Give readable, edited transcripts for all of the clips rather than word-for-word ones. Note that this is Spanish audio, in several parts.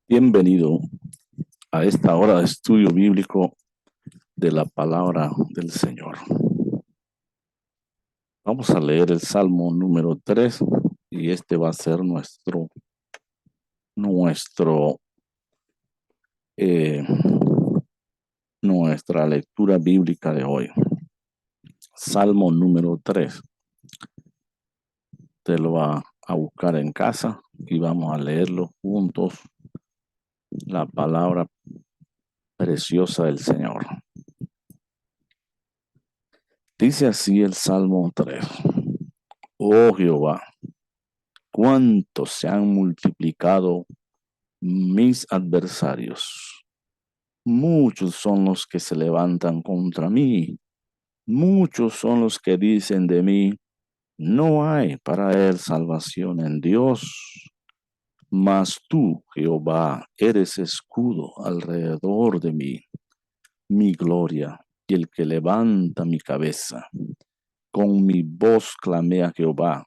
Bienvenido a esta hora de estudio bíblico de la palabra del Señor. Vamos a leer el Salmo número 3 y este va a ser nuestro eh, nuestra lectura bíblica de hoy. Salmo número 3. Te lo va a buscar en casa y vamos a leerlo juntos, la palabra preciosa del Señor. Dice así el Salmo 3. Oh Jehová, cuánto se han multiplicado mis adversarios. Muchos son los que se levantan contra mí. Muchos son los que dicen de mí, no hay para él salvación en Dios. Mas tú, Jehová, eres escudo alrededor de mí, mi gloria y el que levanta mi cabeza. Con mi voz clamé a Jehová,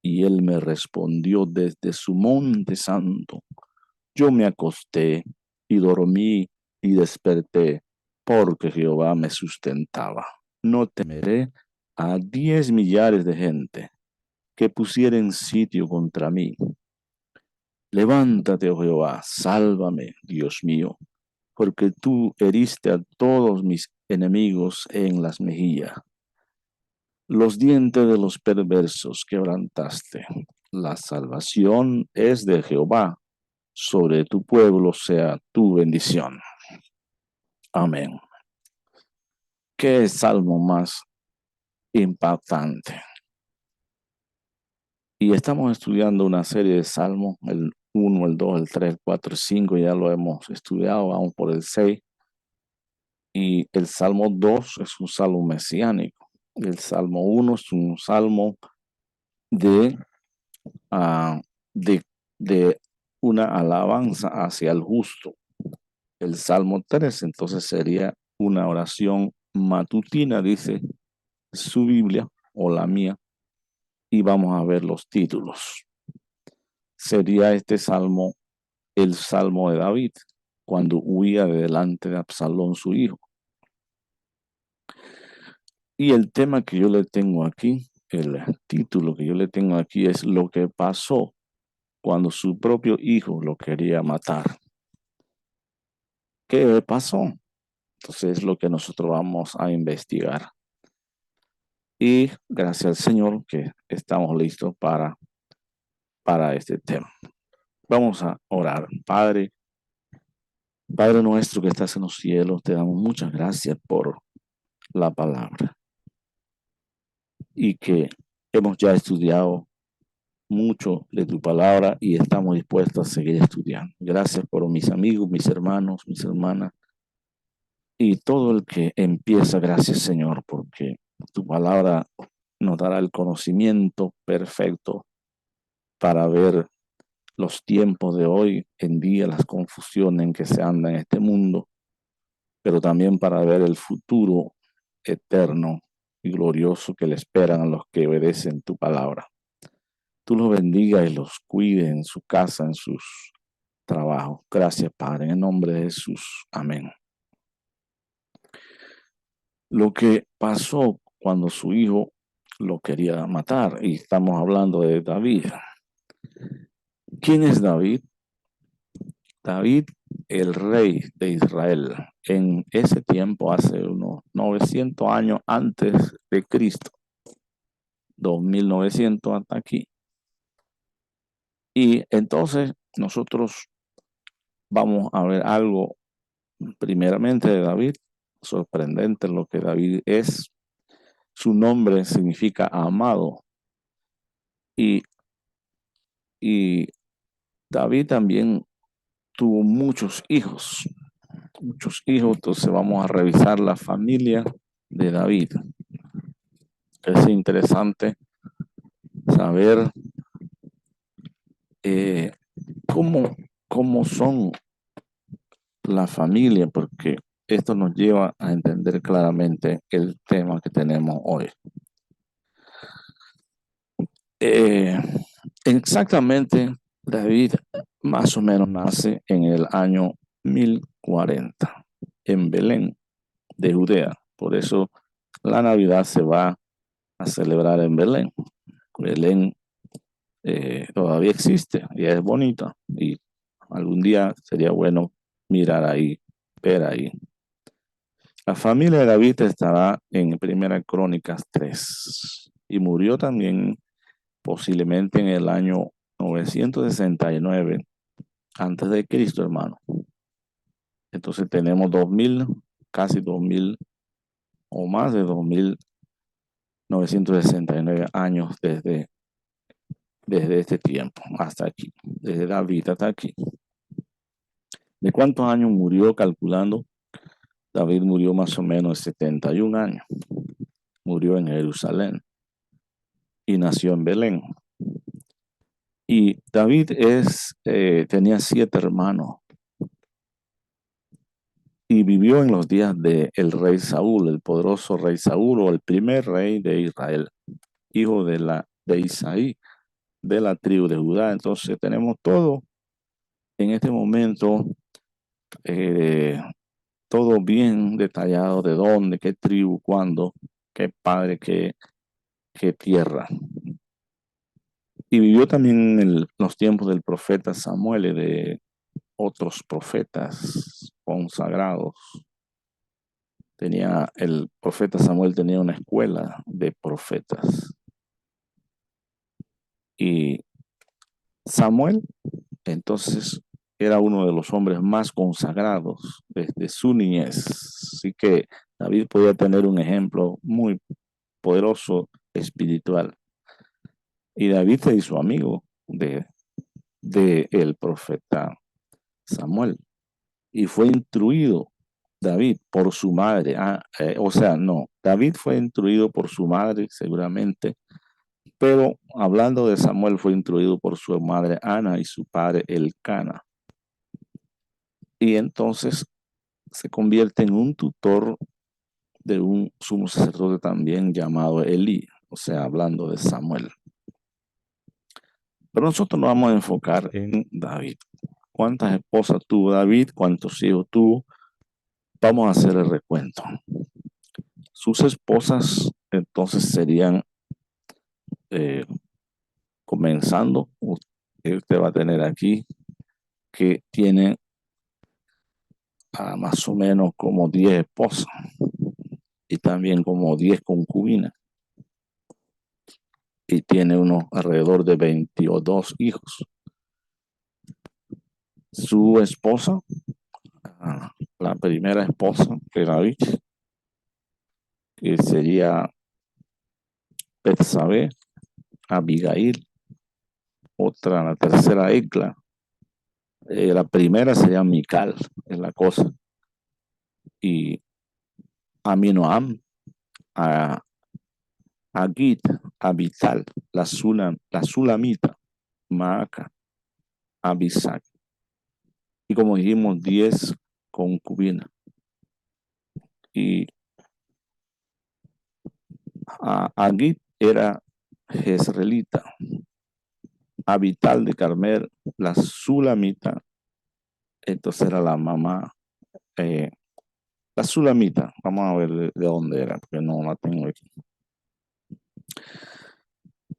y él me respondió desde su monte santo. Yo me acosté y dormí y desperté, porque Jehová me sustentaba. No temeré a 10 millares de gente que pusieren sitio contra mí. Levántate, oh Jehová, sálvame, Dios mío, porque tú heriste a todos mis enemigos en las mejillas. Los dientes de los perversos quebrantaste. La salvación es de Jehová. Sobre tu pueblo sea tu bendición. Amén. Qué salmo más impactante. Y estamos estudiando una serie de salmos, el 1, el 2, el 3, el 4, el 5, ya lo hemos estudiado, vamos por el 6. Y el Salmo 2 es un salmo mesiánico. El Salmo 1 es un salmo de, uh, de, de una alabanza hacia el justo. El Salmo 3 entonces sería una oración matutina, dice su Biblia o la mía, y vamos a ver los títulos. Sería este salmo el Salmo de David, cuando huía de delante de Absalón, su hijo. Y el tema que yo le tengo aquí, el título que yo le tengo aquí es lo que pasó cuando su propio hijo lo quería matar. ¿Qué pasó? Entonces es lo que nosotros vamos a investigar. Y gracias al Señor que estamos listos para este tema. Vamos a orar. Padre nuestro que estás en los cielos, te damos muchas gracias por la palabra y que hemos ya estudiado mucho de tu palabra y estamos dispuestos a seguir estudiando. Gracias por mis amigos, mis hermanos, mis hermanas y todo el que empieza. Gracias, Señor, porque tu palabra nos dará el conocimiento perfecto para ver los tiempos de hoy en día, las confusiones en que se anda en este mundo, pero también para ver el futuro eterno y glorioso que le esperan a los que obedecen tu palabra. Tú los bendiga y los cuide en su casa, en sus trabajos. Gracias, Padre, en el nombre de Jesús. Amén. Lo que pasó cuando su hijo lo quería matar, y estamos hablando de David. ¿Quién es David? David, el rey de Israel, en ese tiempo, hace unos 900 años antes de Cristo, 2900 hasta aquí. Y entonces nosotros vamos a ver algo primeramente de David, sorprendente lo que David es. Su nombre significa amado. Y David también tuvo muchos hijos. Entonces vamos a revisar la familia de David. Es interesante saber cómo son la familia, porque esto nos lleva a entender claramente el tema que tenemos hoy. Exactamente, David más o menos nace en el año 1040 en Belén de Judea. Por eso la Navidad se va a celebrar en Belén. Belén todavía existe y es bonita y algún día sería bueno mirar ahí, ver ahí. La familia de David estará en Primera Crónicas 3 y murió también posiblemente en el año 969 antes de Cristo, hermano. Entonces tenemos 2000, casi 2000 o más de 2969 años desde este tiempo hasta aquí, desde David hasta aquí. ¿De cuántos años murió calculando? David murió más o menos 71 años. Murió en Jerusalén y nació en Belén. Y David tenía 7 hermanos y vivió en los días del rey Saúl, el poderoso rey Saúl, o el primer rey de Israel, hijo de Isaí, de la tribu de Judá. Entonces tenemos todo en este momento, eh, todo bien detallado, de dónde, qué tribu, cuándo, qué padre, qué tierra. Y vivió también en los tiempos del profeta Samuel y de otros profetas consagrados. El profeta Samuel tenía una escuela de profetas. Y Samuel, entonces, era uno de los hombres más consagrados desde su niñez. Así que David podía tener un ejemplo muy poderoso espiritual. Y David se hizo amigo de el profeta Samuel. Y fue instruido David por su madre. No, David fue instruido por su madre seguramente, pero hablando de Samuel fue instruido por su madre Ana y su padre Elcana. Y entonces se convierte en un tutor de un sumo sacerdote también llamado Elí, o sea, hablando de Samuel. Pero nosotros nos vamos a enfocar en David. ¿Cuántas esposas tuvo David? ¿Cuántos hijos tuvo? Vamos a hacer el recuento. Sus esposas entonces serían, eh, comenzando, usted va a tener aquí que tiene más o menos como 10 esposas y también como 10 concubinas y tiene unos alrededor de 22 hijos. Su esposa, la primera esposa de David, que sería Betsabé, Abigail, otra, la tercera Egla, la primera sería Mical, es la cosa, y Aminoam, a Agit, Abital, la Sulamita, Maaca, Abisac, y como dijimos, 10 concubinas. Y Agit era jezreelita, Abital de Carmel, la Sulamita, entonces era la mamá, la Sulamita, vamos a ver de dónde era, porque no la tengo aquí.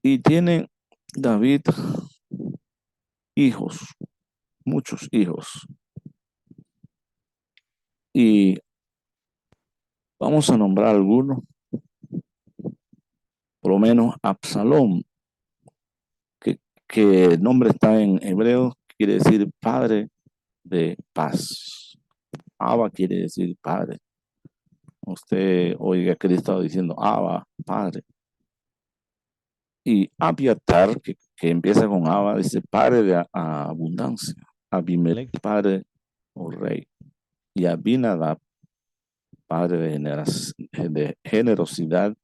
Y tiene David hijos, muchos hijos. Y vamos a nombrar algunos, por lo menos Absalón, que el nombre está en hebreo, quiere decir padre de paz. Abba quiere decir padre. Usted oiga que le estaba diciendo Abba, padre. Y Abiatar, que empieza con Abba, dice padre de abundancia. Abimelech, padre o rey. Y Abinadab, padre de generosidad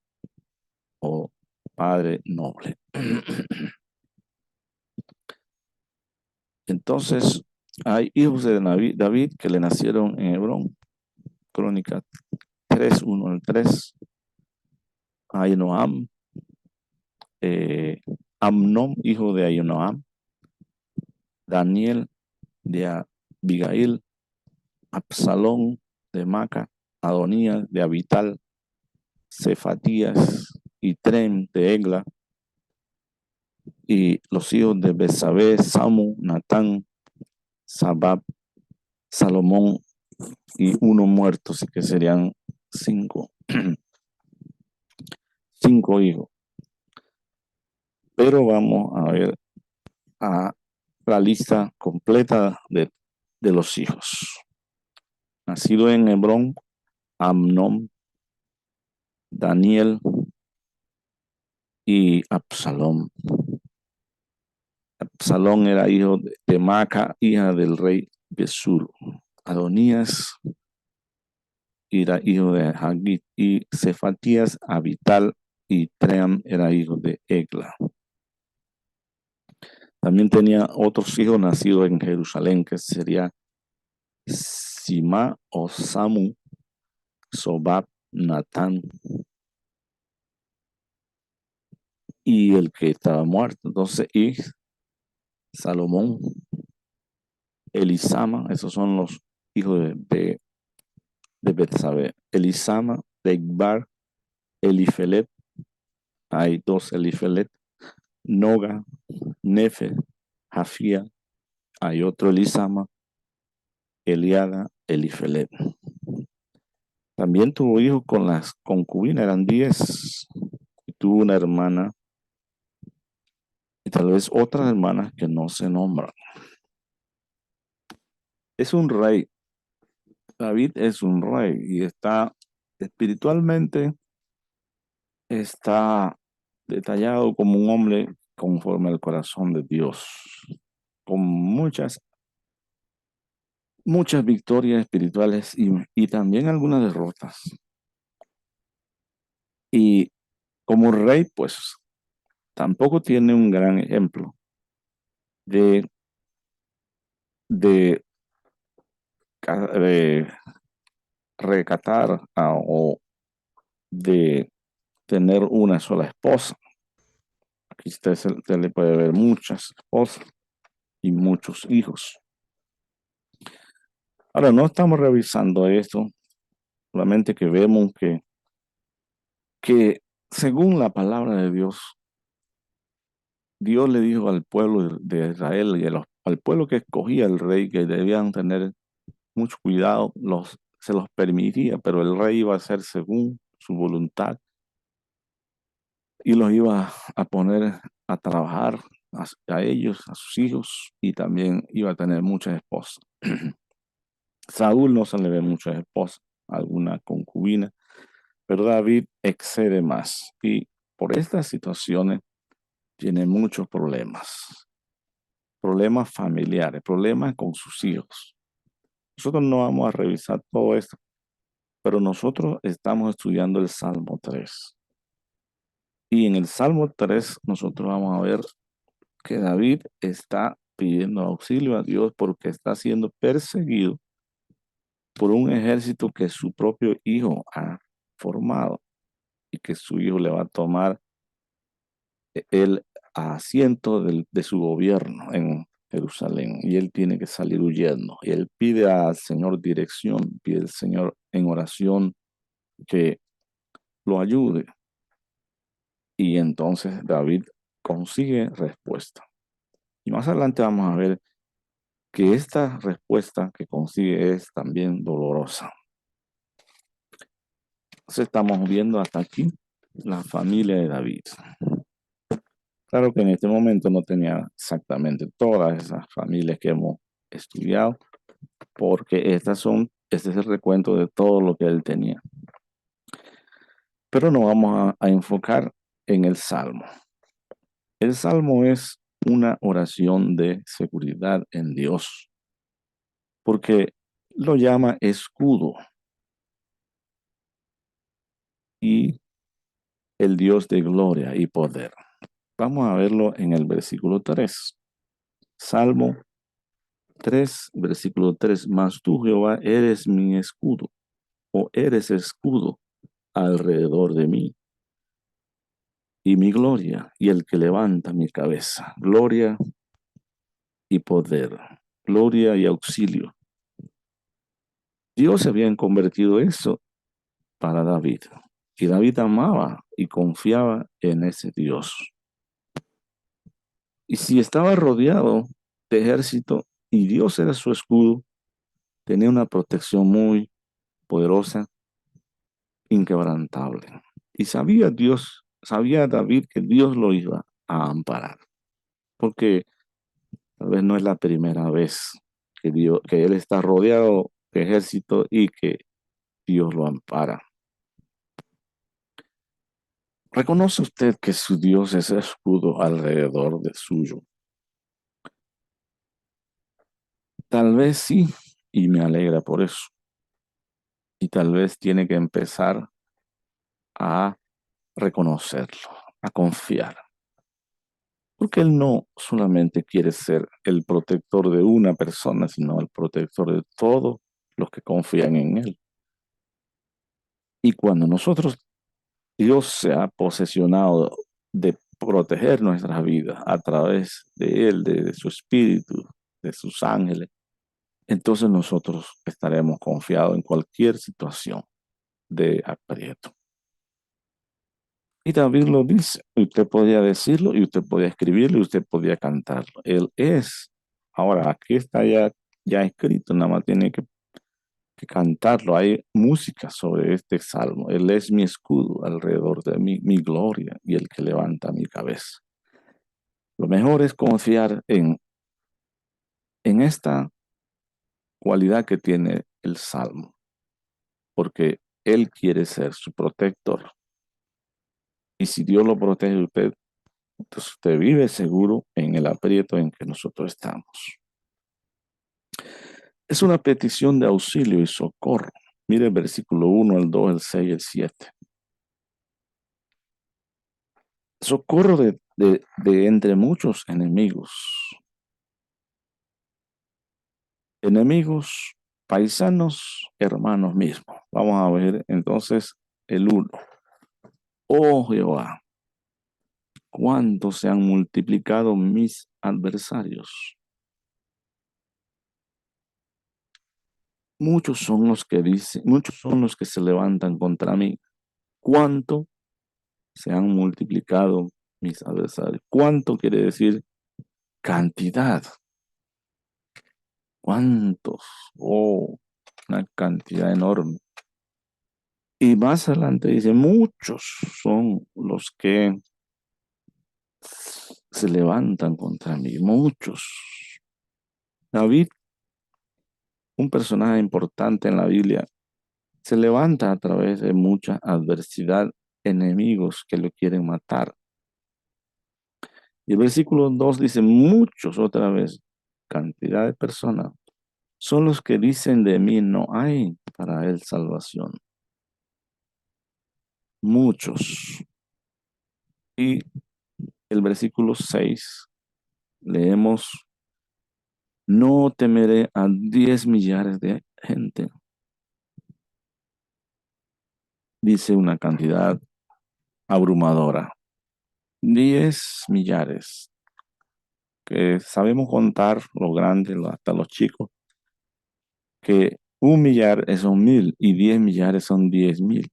o padre noble. Entonces, hay hijos de David que le nacieron en Hebrón. Crónica 3, 1 al 3. Ahinoam, Amnón, hijo de Ahinoam. Daniel, de Abigail, Absalón de Maca, Adonías de Abital, Cefatías y Tren de Egla, y los hijos de Besabé, Samu, Natán, Sabab, Salomón y uno muerto, así que serían 5, 5 hijos. Pero vamos a ver a la lista completa de los hijos. Nacido en Hebrón, Amnón, Daniel y Absalón. Absalón era hijo de Maca, hija del rey Gesur. Adonías era hijo de Hagit, y Cefatías, Abital y Tream era hijo de Egla. También tenía otros hijos nacidos en Jerusalén, que sería Sima o Samu, Sobab, Natán y el que estaba muerto. Entonces, y Salomón, Elisama, esos son los hijos de Betsabé. Elisama, de Igbar, Elifelet, hay 2 Elifelet, Noga, Nefe, Jafía, hay otro Elisama, Eliada, Elifelet. También tuvo hijos con las concubinas, eran 10. Y tuvo una hermana y tal vez otras hermanas que no se nombran. Es un rey. David es un rey y está espiritualmente, está detallado como un hombre conforme al corazón de Dios, con muchas victorias espirituales y también algunas derrotas. Y como rey, pues tampoco tiene un gran ejemplo de, de, de recatar o de tener una sola esposa. Aquí usted le puede ver muchas esposas y muchos hijos. Ahora, no estamos revisando esto, solamente que vemos que según la palabra de Dios, Dios le dijo al pueblo de Israel y al pueblo que escogía el rey que debían tener mucho cuidado, se los permitía, pero el rey iba a ser según su voluntad y los iba a poner a trabajar a ellos, a sus hijos, y también iba a tener muchas esposas. Saúl no se le ve muchas esposas, alguna concubina, pero David excede más y por estas situaciones tiene muchos problemas familiares, problemas con sus hijos. Nosotros no vamos a revisar todo esto, pero nosotros estamos estudiando el Salmo 3. Y en el Salmo 3 nosotros vamos a ver que David está pidiendo auxilio a Dios porque está siendo perseguido por un ejército que su propio hijo ha formado y que su hijo le va a tomar el asiento de su gobierno en Jerusalén y él tiene que salir huyendo. Y él pide al Señor dirección, pide al Señor en oración que lo ayude. Y entonces David consigue respuesta. Y más adelante vamos a ver que esta respuesta que consigue es también dolorosa. Entonces estamos viendo hasta aquí la familia de David. Claro que en este momento no tenía exactamente todas esas familias que hemos estudiado, porque este es el recuento de todo lo que él tenía. Pero nos vamos a enfocar en el Salmo. El Salmo es una oración de seguridad en Dios, porque lo llama escudo y el Dios de gloria y poder. Vamos a verlo en el versículo 3. Salmo 3, versículo 3. Mas tú, Jehová, eres mi escudo, o eres escudo alrededor de mí, y mi gloria, y el que levanta mi cabeza. Gloria y poder. gloria y auxilio. Dios había convertido eso para David. Y David amaba y confiaba en ese Dios. Y si estaba rodeado de ejército y Dios era su escudo, tenía una protección muy poderosa, inquebrantable. Y sabía David que Dios lo iba a amparar, porque tal vez no es la primera vez que él está rodeado de ejército y que Dios lo ampara. ¿Reconoce usted que su Dios es escudo alrededor de suyo? Tal vez sí, y me alegra por eso. Y tal vez tiene que empezar a reconocerlo, a confiar. Porque Él no solamente quiere ser el protector de una persona, sino el protector de todos los que confían en Él. Y cuando Dios se ha posesionado de proteger nuestras vidas a través de Él, de su Espíritu, de sus ángeles, entonces nosotros estaremos confiados en cualquier situación de aprieto. Y David lo dice, usted podía decirlo y usted podía escribirlo y usted podía cantarlo. Él es. Ahora, aquí está ya escrito, nada más tiene que cantarlo. Hay música sobre este salmo. Él es mi escudo alrededor de mí, mi gloria y el que levanta mi cabeza. Lo mejor es confiar en esta cualidad que tiene el salmo, porque Él quiere ser su protector. Y si Dios lo protege a usted, entonces usted vive seguro en el aprieto en que nosotros estamos. Es una petición de auxilio y socorro. Mire el versículo 1, el 2, el 6 y el 7. Socorro de entre muchos enemigos. Enemigos, paisanos, hermanos mismos. Vamos a ver entonces el 1. Oh Jehová, cuánto se han multiplicado mis adversarios. Muchos son los que se levantan contra mí. Cuánto se han multiplicado mis adversarios. ¿Cuánto quiere decir cantidad? ¿Cuántos? Oh, una cantidad enorme. Y más adelante dice, muchos son los que se levantan contra mí. Muchos. David, un personaje importante en la Biblia, se levanta a través de mucha adversidad, enemigos que lo quieren matar. Y el versículo 2 dice, muchos otra vez, cantidad de personas, son los que dicen de mí, no hay para él salvación. Muchos. Y el versículo 6 leemos, no temeré a 10 millares de gente. Dice una cantidad abrumadora. 10 millares, que sabemos contar los grandes, hasta los chicos, que 1 millar son 1000 y 10 millares son 10,000.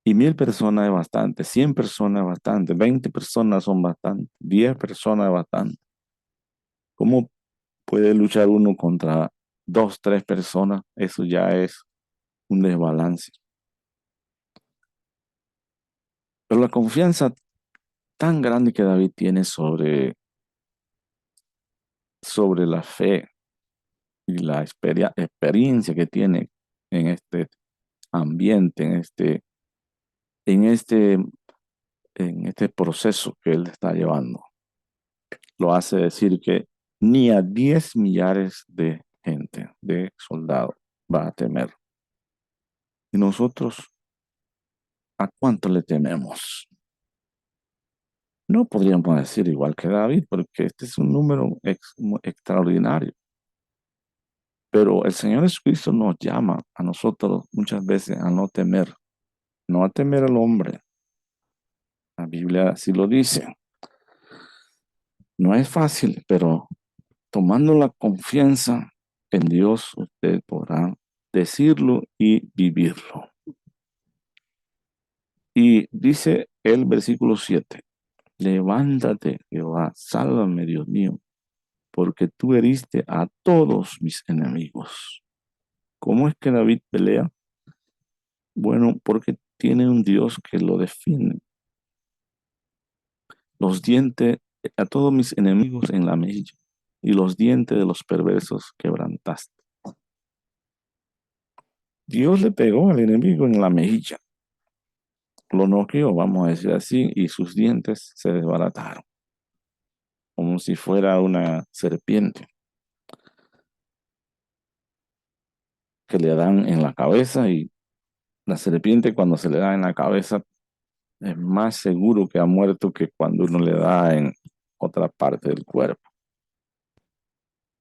Y 1000 personas es bastante, 100 personas es bastante, 20 personas son bastante, 10 personas es bastante. ¿Cómo puede luchar uno contra 2, 3 personas? Eso ya es un desbalance. Pero la confianza tan grande que David tiene sobre la fe y la experiencia que tiene en este ambiente, en este, en este proceso que él está llevando, lo hace decir que ni a 10 millares de gente, de soldados, va a temer. ¿Y nosotros a cuánto le tememos? No podríamos decir igual que David, porque este es un número extraordinario. Pero el Señor Jesucristo nos llama a nosotros muchas veces a no temer, no a temer al hombre. La Biblia así lo dice. No es fácil, pero tomando la confianza en Dios, usted podrá decirlo y vivirlo. Y dice el versículo 7, levántate, Jehová, sálvame, Dios mío, porque tú heriste a todos mis enemigos. ¿Cómo es que David pelea? Bueno, porque tiene un Dios que lo defiende. Los dientes a todos mis enemigos en la mejilla y los dientes de los perversos quebrantaste. Dios le pegó al enemigo en la mejilla, lo noqueó, vamos a decir así, y sus dientes se desbarataron, como si fuera una serpiente que le dan en la cabeza, y la serpiente cuando se le da en la cabeza es más seguro que ha muerto que cuando uno le da en otra parte del cuerpo.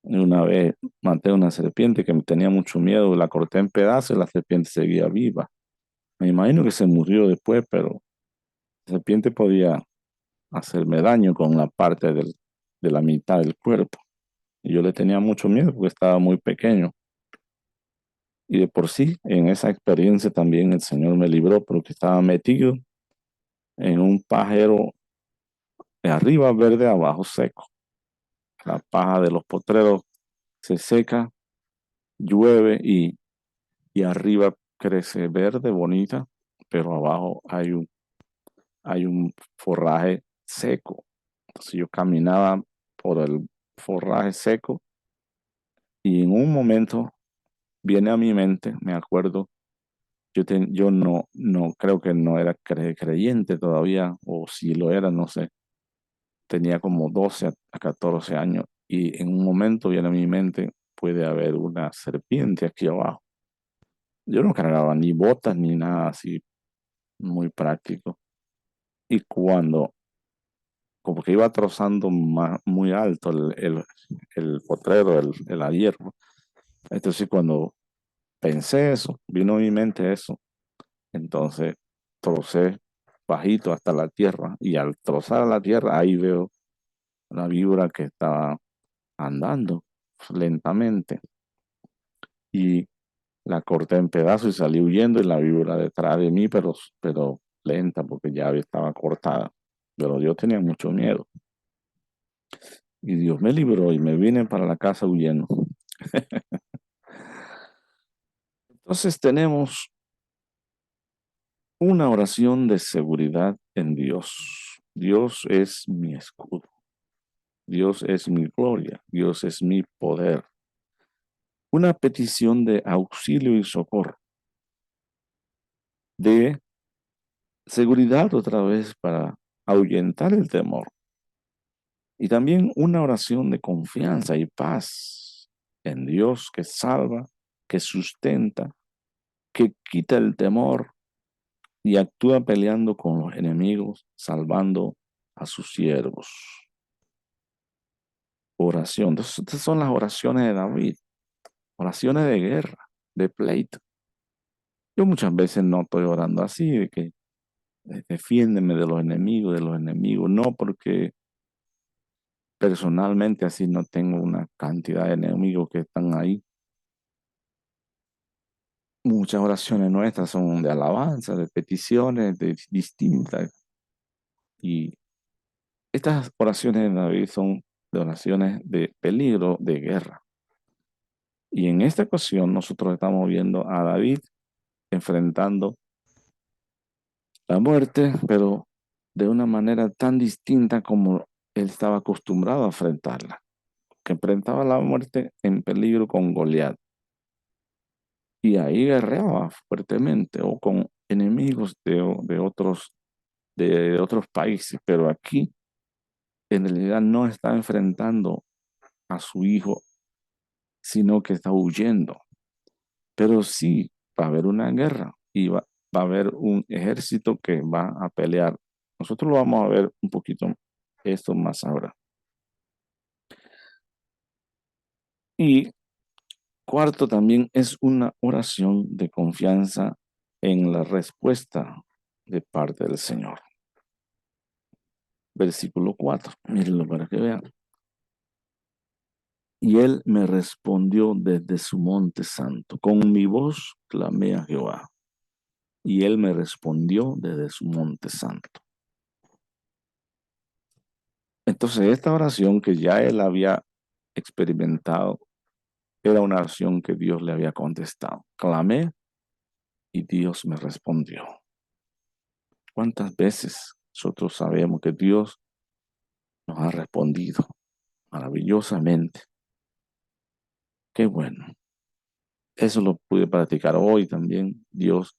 Y una vez maté a una serpiente que me tenía mucho miedo, la corté en pedazos y la serpiente seguía viva. Me imagino que se murió después, pero la serpiente podía hacerme daño con la parte de la mitad del cuerpo. Y yo le tenía mucho miedo porque estaba muy pequeño. Y de por sí, en esa experiencia también el Señor me libró porque estaba metido en un pajero de arriba verde, abajo seco. La paja de los potreros se seca, llueve y arriba crece verde, bonita, pero abajo hay un forraje seco. Entonces yo caminaba por el forraje seco y en un momento viene a mi mente, me acuerdo, yo no creo que no era creyente todavía, o si lo era, no sé, tenía como 12 a 14 años y en un momento viene a mi mente, puede haber una serpiente aquí abajo. Yo no cargaba ni botas ni nada así muy práctico. Y cuando, como que iba trozando muy alto el potrero, la hierba. Entonces cuando pensé eso, vino a mi mente eso, entonces trocé bajito hasta la tierra y al trozar la tierra ahí veo una víbora que estaba andando lentamente y la corté en pedazos y salí huyendo y la víbora detrás de mí, pero lenta porque ya estaba cortada. Pero yo tenía mucho miedo y Dios me libró y me vine para la casa huyendo. Entonces tenemos una oración de seguridad en Dios. Dios es mi escudo. Dios es mi gloria. Dios es mi poder. Una petición de auxilio y socorro. De seguridad otra vez para ahuyentar el temor. Y también una oración de confianza y paz en Dios que salva, que sustenta, que quita el temor y actúa peleando con los enemigos, salvando a sus siervos. Oración. Entonces, estas son las oraciones de David, oraciones de guerra, de pleito. Yo muchas veces no estoy orando así, de que defiéndeme de los enemigos, no, porque personalmente así no tengo una cantidad de enemigos que están ahí. Muchas oraciones nuestras son de alabanza, de peticiones, de distintas. Y estas oraciones de David son de oraciones de peligro, de guerra. Y en esta ocasión nosotros estamos viendo a David enfrentando la muerte, pero de una manera tan distinta como él estaba acostumbrado a enfrentarla, que enfrentaba la muerte en peligro con Goliat. Y ahí guerreaba fuertemente o con enemigos de otros países, pero aquí en realidad no está enfrentando a su hijo, sino que está huyendo. Pero sí va a haber una guerra y va a haber un ejército que va a pelear. Nosotros lo vamos a ver un poquito esto más ahora. Y cuarto también es una oración de confianza en la respuesta de parte del Señor. Versículo 4, mírenlo para que vean. Y él me respondió desde su monte santo. Con mi voz clamé a Jehová. Y él me respondió desde su monte santo. Entonces, esta oración que ya él había experimentado era una oración que Dios le había contestado. Clamé y Dios me respondió. ¿Cuántas veces nosotros sabemos que Dios nos ha respondido maravillosamente? Qué bueno. Eso lo pude practicar hoy también. Dios,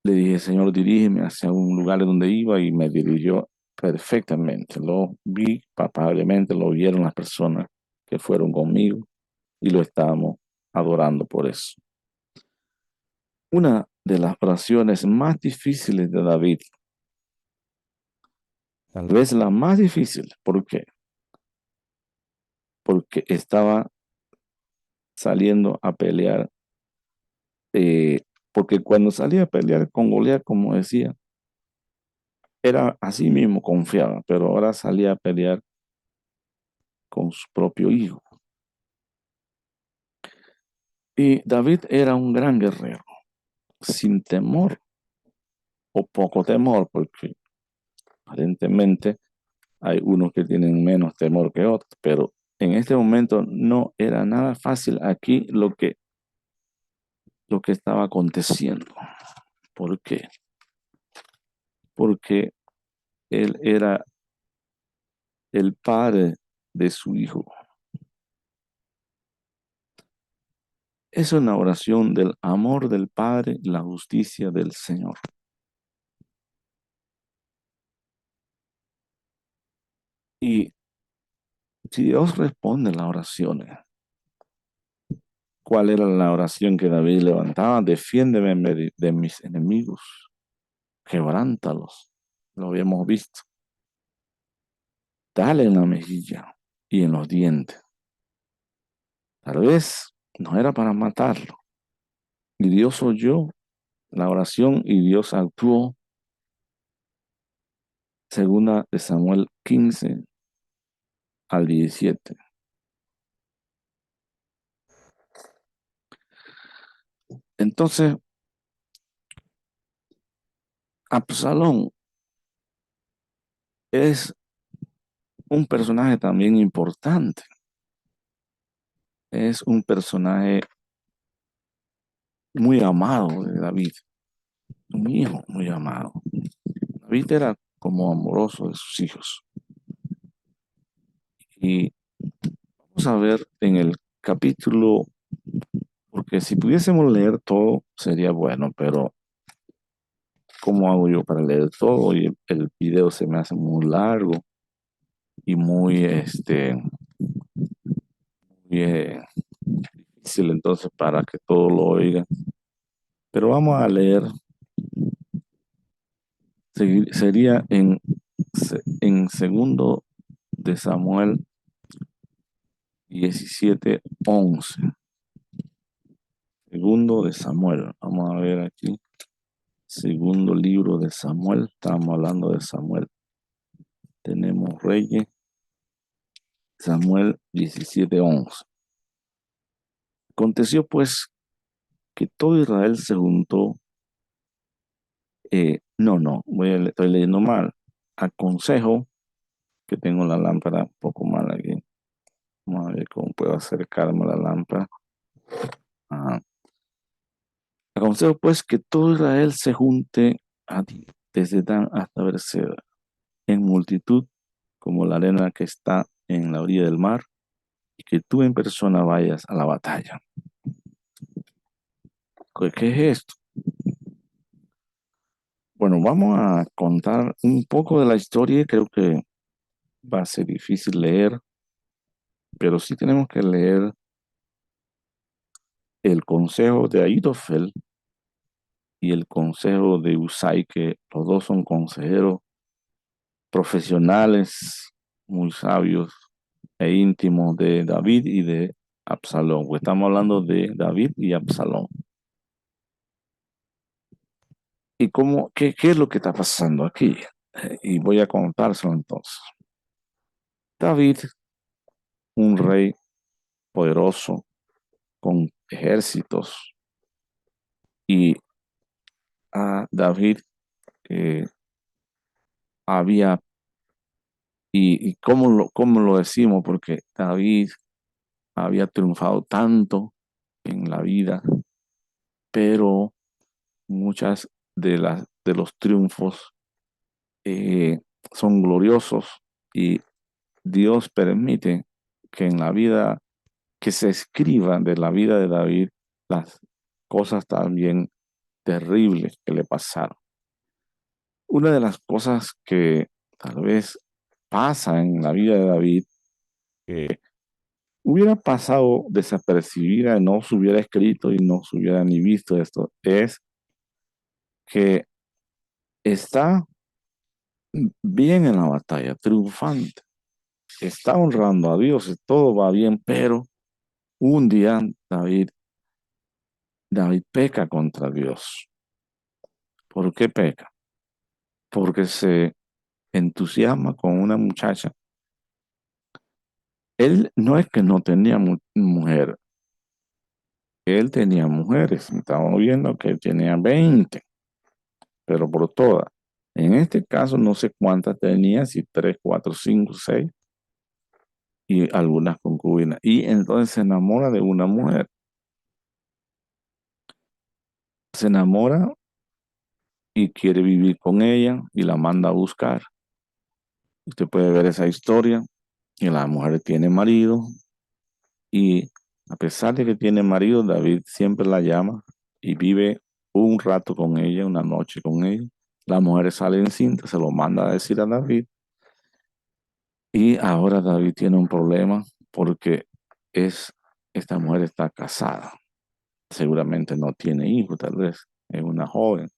le dije, Señor, dirígeme hacia un lugar donde iba y me dirigió perfectamente. Lo vi palpablemente, lo vieron las personas que fueron conmigo y lo estábamos adorando por eso. Una de las oraciones más difíciles de David, tal vez la más difícil, ¿por qué? Porque estaba saliendo a pelear, porque cuando salía a pelear con Goliat, como decía, era así mismo, confiaba, pero ahora salía a pelear con su propio hijo. Y David era un gran guerrero, sin temor o poco temor, porque aparentemente hay unos que tienen menos temor que otros, pero en este momento no era nada fácil aquí lo que estaba aconteciendo. ¿Por qué? Porque él era el padre de su hijo. Es una oración del amor del Padre y la justicia del Señor. Y si Dios responde las oraciones, ¿cuál era la oración que David levantaba? Defiéndeme de mis enemigos, quebrántalos. Lo habíamos visto. Dale en la mejilla y en los dientes. Tal vez no era para matarlo. Y Dios oyó la oración y Dios actuó. Segunda de Samuel 15 al 17. Entonces, Absalón es un personaje también importante. Es un personaje muy amado de David, un hijo muy amado. David era como amoroso de sus hijos. Y vamos a ver en el capítulo, porque si pudiésemos leer todo sería bueno, pero ¿cómo hago yo para leer todo? Y el video se me hace muy largo y muy difícil entonces para que todo lo oigan. Pero vamos a leer, sería en segundo de Samuel 17:11. Segundo de Samuel, vamos a ver aquí. Segundo libro de Samuel, estamos hablando de Samuel. Tenemos Reyes, Samuel 17:11. Aconteció pues que todo Israel se juntó. No, estoy leyendo mal. Aconsejo que tengo la lámpara un poco mal aquí. Vamos a ver cómo puedo acercarme a la lámpara. Ajá. Aconsejo pues que todo Israel se junte a ti, desde Dan hasta Berseba, en multitud, como la arena que está en la orilla del mar, y que tú en persona vayas a la batalla. ¿Qué es esto? Bueno, vamos a contar un poco de la historia. Creo que va a ser difícil leer, pero sí tenemos que leer el consejo de Ahitofel y el consejo de Usai, que los dos son consejeros profesionales, muy sabios e íntimos de David y de Absalón. Pues estamos hablando de David y Absalón. ¿Y qué es lo que está pasando aquí? Y voy a contárselo entonces. David un rey poderoso con ejércitos. Y a David eh, había, y cómo lo decimos, porque David había triunfado tanto en la vida, pero muchas de los triunfos eh, son gloriosos y Dios permite que en la vida, que se escriba de la vida de David las cosas también terribles que le pasaron. Una de las cosas que tal vez pasa en la vida de David, que hubiera pasado desapercibida, no se hubiera escrito y no se hubiera ni visto esto, es que está bien en la batalla, triunfante, está honrando a Dios, y todo va bien, pero un día David peca contra Dios. ¿Por qué peca? Porque se entusiasma con una muchacha. Él no es que no tenía mujer, él tenía mujeres. Estamos viendo que tenía 20, pero por todas. En este caso no sé cuántas tenía, si 3, 4, 5, 6 y algunas concubinas. Y entonces se enamora de una mujer. Se enamora y quiere vivir con ella y la manda a buscar. Usted puede ver esa historia y la mujer tiene marido y a pesar de que tiene marido, David siempre la llama y vive un rato con ella, una noche con ella. La mujer sale encinta, se lo manda a decir a David y ahora David tiene un problema porque esta mujer está casada. Seguramente no tiene hijos, tal vez es una joven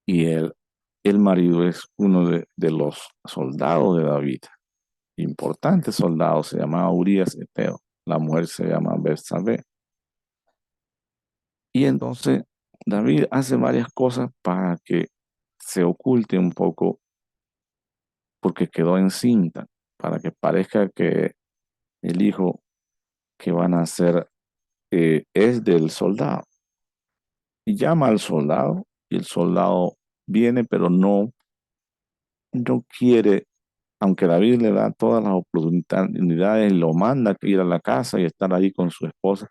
y el marido es uno de los soldados de David, importante soldado, se llamaba Urías Eteo. La mujer se llama Betsabé. Y entonces David hace varias cosas para que se oculte un poco porque quedó encinta, para que parezca que el hijo que van a hacer es del soldado. Y llama al soldado y el soldado viene, pero no quiere, aunque David le da todas las oportunidades y lo manda a ir a la casa y estar ahí con su esposa.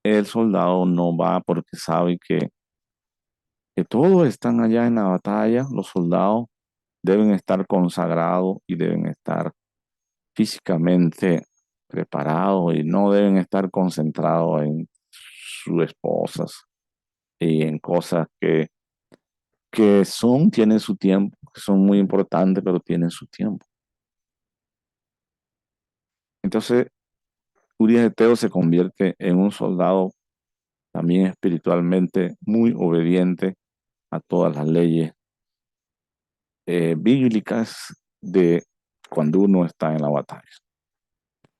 El soldado no va porque sabe que todos están allá en la batalla, los soldados deben estar consagrados y deben estar físicamente preparados y no deben estar concentrados en sus esposas y en cosas tienen su tiempo, que son muy importantes, pero tienen su tiempo. Entonces, Urías Eteo se convierte en un soldado también espiritualmente muy obediente a todas las leyes bíblicas de cuando uno está en la batalla.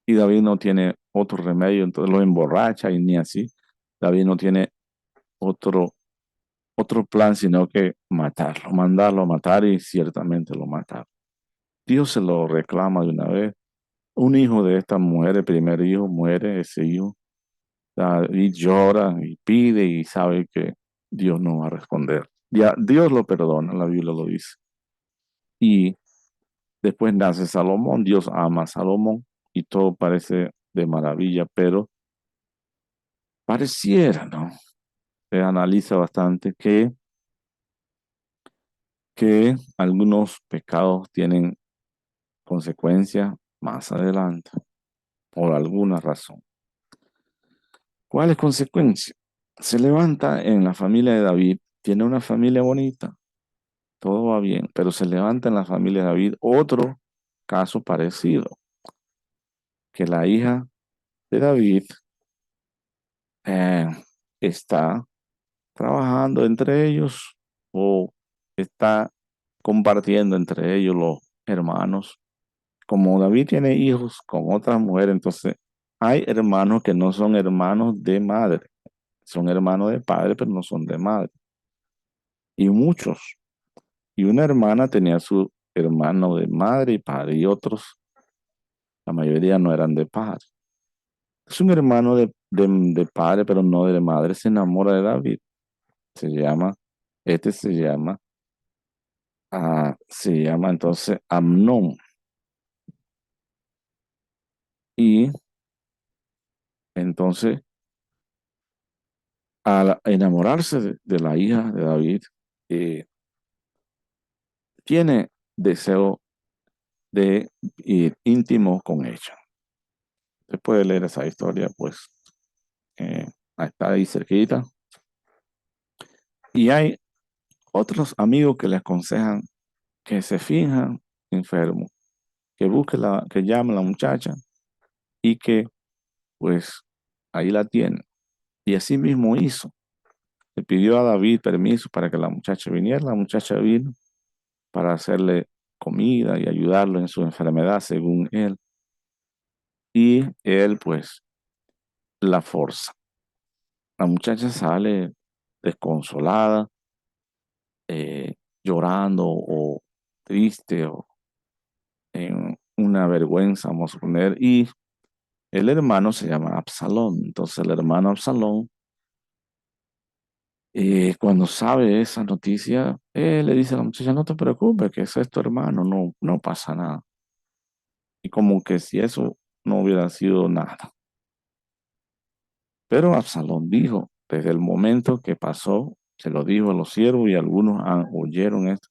Y David no tiene otro remedio, entonces lo emborracha y ni así. David no tiene otro, otro plan sino que matarlo, mandarlo a matar y ciertamente lo mataron. Dios se lo reclama de una vez. Un hijo de esta mujer, el primer hijo, muere, ese hijo. David llora y pide y sabe que Dios no va a responder. Ya, Dios lo perdona, la Biblia lo dice. Y después nace Salomón, Dios ama a Salomón y todo parece de maravilla, pero pareciera, ¿no? Se analiza bastante que algunos pecados tienen consecuencias más adelante, por alguna razón. ¿Cuáles consecuencias? Se levanta en la familia de David, tiene una familia bonita, todo va bien, pero se levanta en la familia de David otro caso parecido, que la hija de David eh, está trabajando entre ellos o está compartiendo entre ellos los hermanos. Como David tiene hijos con otras mujeres, entonces hay hermanos que no son hermanos de madre, son hermanos de padre, pero no son de madre. Y muchos. Y una hermana tenía su hermano de madre y padre, y otros La mayoría no eran de padre. Es un hermano de padre, pero no de madre. Se enamora de David. Se llama, este se llama entonces Amnón. Y entonces, al enamorarse de la hija de David, eh, tiene deseo de ir íntimo con ella. Usted puede leer esa historia, pues, eh, está ahí cerquita. Y hay otros amigos que le aconsejan que se finjan enfermo, que busque que llame a la muchacha y que, pues, ahí la tiene. Y así mismo hizo. Le pidió a David permiso para que la muchacha viniera. La muchacha vino para hacerle comida y ayudarlo en su enfermedad, según él. Y él, pues, la forza. La muchacha sale desconsolada, llorando o triste o en una vergüenza, vamos a poner. Y el hermano se llama Absalón. Entonces el hermano Absalón, cuando sabe esa noticia, le dice a la muchacha, no te preocupes, que ese es tu hermano, no, no pasa nada. Y como que si eso no hubiera sido nada. Pero Absalón dijo, desde el momento que pasó, se lo dijo a los siervos y algunos oyeron esto,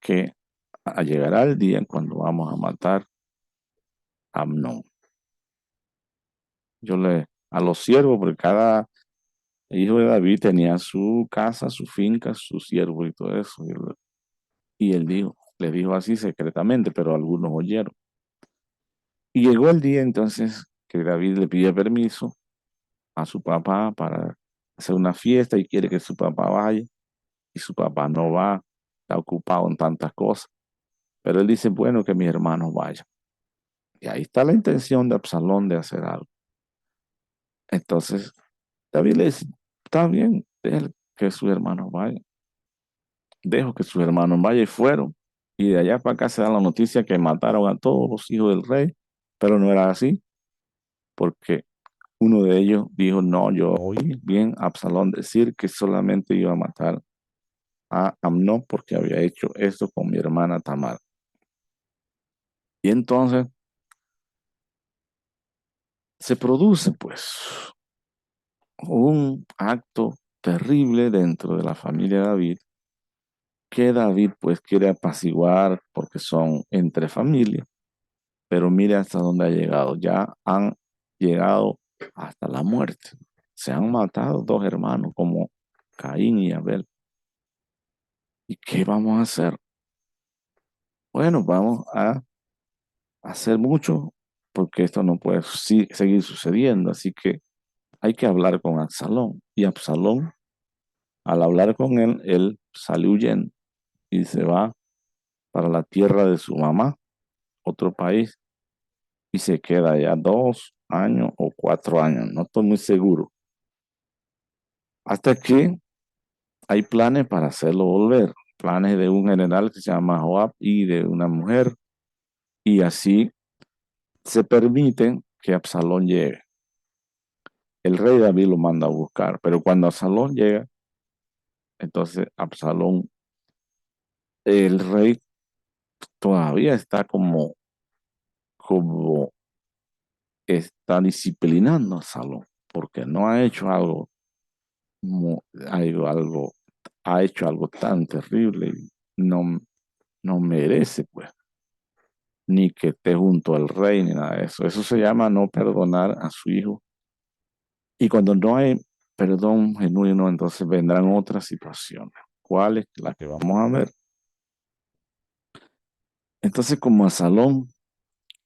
que llegará el día en cuando vamos a matar a Amnón. A los siervos, porque cada hijo de David tenía su casa, su finca, su siervo y todo eso. Y él dijo, le dijo así secretamente, pero algunos oyeron. Y llegó el día entonces que David le pide permiso a su papá para hacer una fiesta y quiere que su papá vaya. Y su papá no va, está ocupado en tantas cosas. Pero él dice, bueno, que mis hermanos vayan. Y ahí está la intención de Absalón de hacer algo. Entonces, David le dice, está bien, deja que sus hermanos vayan. Dejo que sus hermanos vayan y fueron. Y de allá para acá se da la noticia que mataron a todos los hijos del rey, pero no era así, porque uno de ellos dijo, no, yo oí bien a Absalón decir que solamente iba a matar a Amnón porque había hecho esto con mi hermana Tamar. Y entonces se produce pues un acto terrible dentro de la familia de David, que David pues quiere apaciguar porque son entre familias, pero mire hasta dónde ha llegado. Ya han llegado hasta la muerte. Se han matado dos hermanos como Caín y Abel. ¿Y qué vamos a hacer? Bueno, vamos a hacer mucho porque esto no puede seguir sucediendo. Así que hay que hablar con Absalón. Y Absalón, al hablar con él, él sale huyendo y se va para la tierra de su mamá, otro país, y se queda allá 2 años o 4 años, no estoy muy seguro. Hasta que hay planes para hacerlo volver, planes de un general que se llama Joab y de una mujer, y así se permiten que Absalón llegue. El rey David lo manda a buscar, pero cuando Absalón llega, entonces Absalón, el rey todavía está como está disciplinando a Absalón, porque no ha hecho algo, ha hecho algo tan terrible y no merece, pues, ni que esté junto al rey ni nada de eso. Eso se llama no perdonar a su hijo. Y cuando no hay perdón genuino, entonces vendrán otras situaciones. ¿Cuáles? Las que vamos a ver. Entonces, como Absalón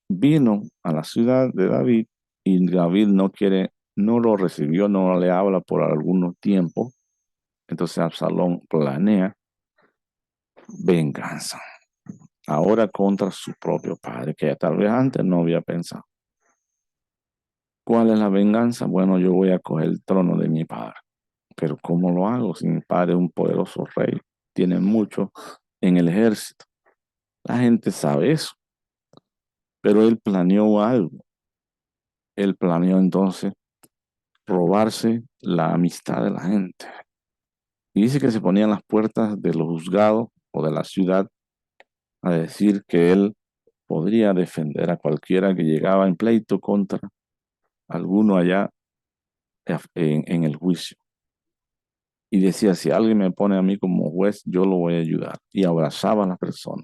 vino a la ciudad de David y David no lo recibió, no le habla por algún tiempo, entonces Absalón planea venganza. Ahora contra su propio padre, que tal vez antes no había pensado. ¿Cuál es la venganza? Bueno, yo voy a coger el trono de mi padre. Pero ¿cómo lo hago si mi padre es un poderoso rey? Tiene mucho en el ejército. La gente sabe eso. Pero él planeó algo. Él planeó entonces robarse la amistad de la gente. Y dice que se ponía en las puertas de los juzgados o de la ciudad a decir que él podría defender a cualquiera que llegaba en pleito contra alguno allá en el juicio. Y decía, si alguien me pone a mí como juez, yo lo voy a ayudar. Y abrazaba a la persona.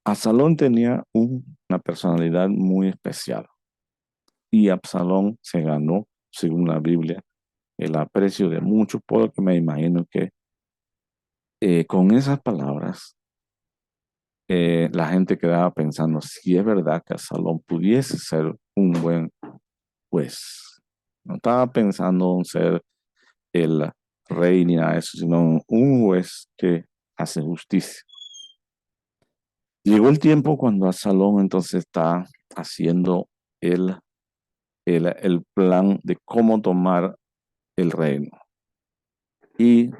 Absalón tenía una personalidad muy especial. Y Absalón se ganó, según la Biblia, el aprecio de muchos, porque me imagino que con esas palabras la gente quedaba pensando si es verdad que Absalón pudiese ser un buen juez. No estaba pensando en ser el rey ni nada de eso, sino un juez que hace justicia. Llegó el tiempo cuando Absalón entonces está haciendo el, el plan de cómo tomar el reino. Y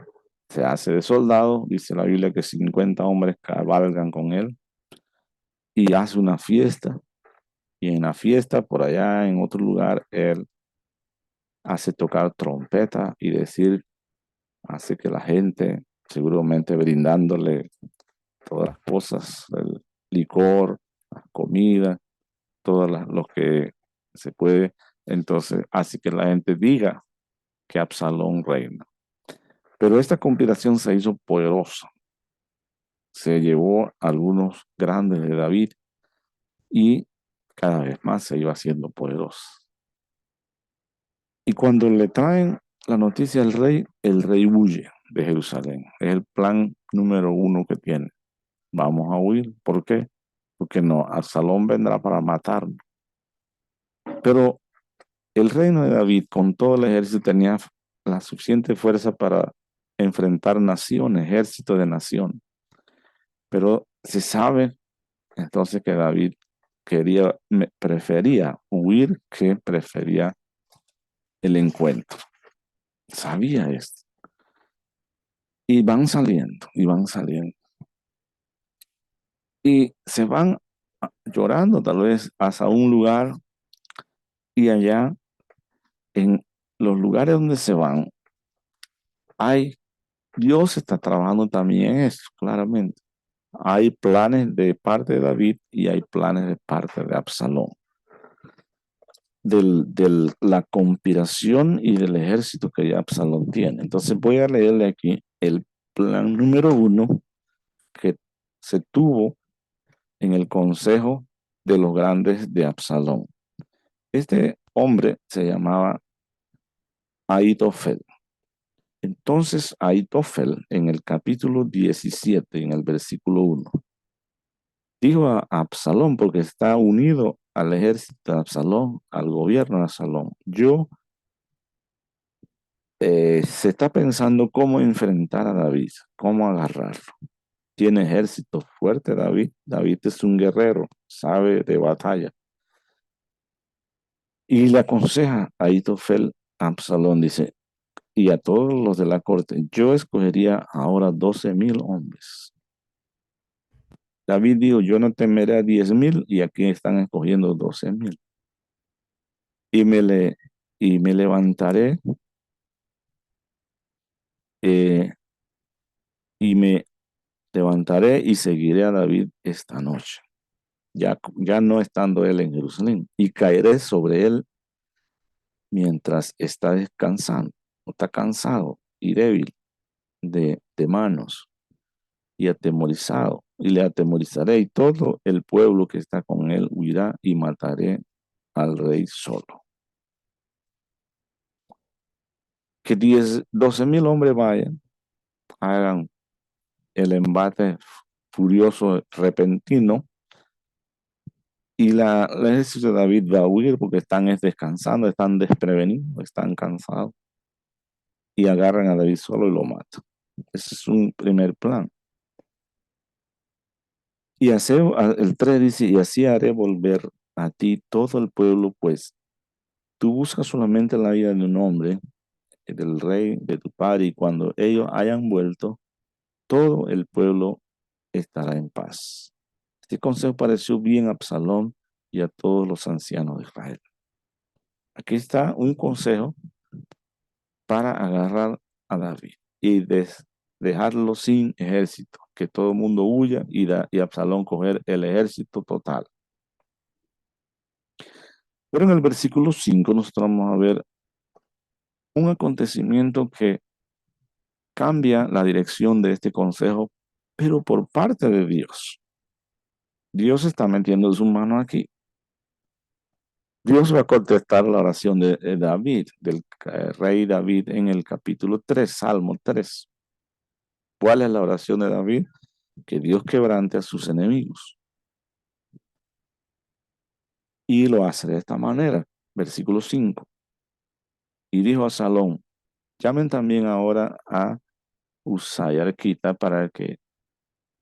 se hace de soldado, dice la Biblia que 50 hombres cabalgan con él y hace una fiesta. Y en la fiesta, por allá en otro lugar, él hace tocar trompeta y decir, hace que la gente, seguramente brindándole todas las cosas, el licor, la comida, lo que se puede, entonces hace que la gente diga que Absalón reina. Pero esta conspiración se hizo poderosa, se llevó a algunos grandes de David y cada vez más se iba haciendo poderosa. Y cuando le traen la noticia al rey, el rey huye de Jerusalén. Es el plan número uno que tiene. Vamos a huir. ¿Por qué? Porque no, Absalón vendrá para matarnos. Pero el reino de David, con todo el ejército, tenía la suficiente fuerza para enfrentar naciones, ejército de nación. Pero se sabe entonces que David prefería huir que prefería el encuentro. Sabía esto. Y van saliendo, y van saliendo. Y se van llorando tal vez hasta un lugar y allá en los lugares donde se van, hay, Dios está trabajando también en eso, claramente. Hay planes de parte de David y hay planes de parte de Absalón. De la conspiración y del ejército que ya Absalón tiene. Entonces voy a leerle aquí el plan número uno que se tuvo en el consejo de los grandes de Absalón. Este hombre se llamaba Ahitofel. Entonces Ahitofel en el capítulo 17, en el versículo 1, dijo a Absalón, porque está unido al ejército de Absalón, al gobierno de Absalón, se está pensando cómo enfrentar a David, cómo agarrarlo. Tiene ejército fuerte David. David es un guerrero, sabe de batalla. Y le aconseja a Ahitofel a Absalón, dice, y a todos los de la corte, yo escogería ahora 12,000 hombres. David dijo, yo no temeré a 10,000 y aquí están escogiendo 12,000. Y y me levantaré eh, y me levantaré y seguiré a David esta noche, ya no estando él en Jerusalén, y caeré sobre él mientras está descansando, o está cansado y débil de manos y atemorizado, y le atemorizaré, y todo el pueblo que está con él huirá, y mataré al rey solo. Que 12,000 hombres vayan, hagan el embate furioso, repentino, y el ejército de David va a huir porque están descansando, están desprevenidos, están cansados, y agarran a David solo y lo matan. Ese es un primer plan. Y el 3 dice, y así haré volver a ti todo el pueblo, pues tú buscas solamente la vida de un hombre, del rey, de tu padre, y cuando ellos hayan vuelto, todo el pueblo estará en paz. Este consejo pareció bien a Absalón, y a todos los ancianos de Israel. Aquí está un consejo para agarrar a David y dejarlo sin ejército, que todo el mundo huya y Absalón coger el ejército total. Pero en el versículo 5 nosotros vamos a ver un acontecimiento que cambia la dirección de este consejo, pero por parte de Dios. Dios está metiendo su mano aquí. Dios va a contestar la oración de David, del rey David en el capítulo 3, Salmo 3. ¿Cuál es la oración de David? Que Dios quebrante a sus enemigos. Y lo hace de esta manera. Versículo 5. Y dijo a Salón, llamen también ahora a Usai Arquita para que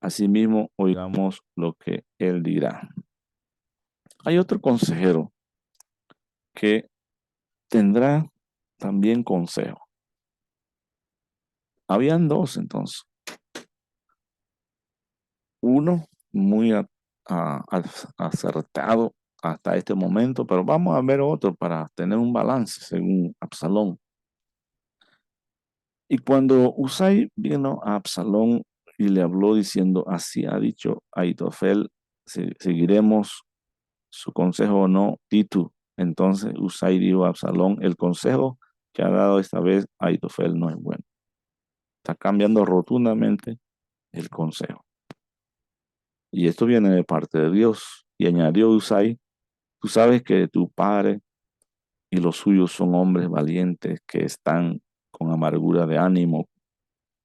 asimismo oigamos lo que él dirá. Hay otro consejero que tendrá también consejo. Habían dos entonces. Uno muy acertado hasta este momento, pero vamos a ver otro para tener un balance según Absalón. Y cuando Usai vino a Absalón y le habló diciendo, así ha dicho Ahitofel, seguiremos su consejo o no, di tú. Entonces Usai dijo a Absalón, el consejo que ha dado esta vez Ahitofel no es bueno. Está cambiando rotundamente el consejo. Y esto viene de parte de Dios. Y añadió Usai, tú sabes que tu padre y los suyos son hombres valientes que están con amargura de ánimo,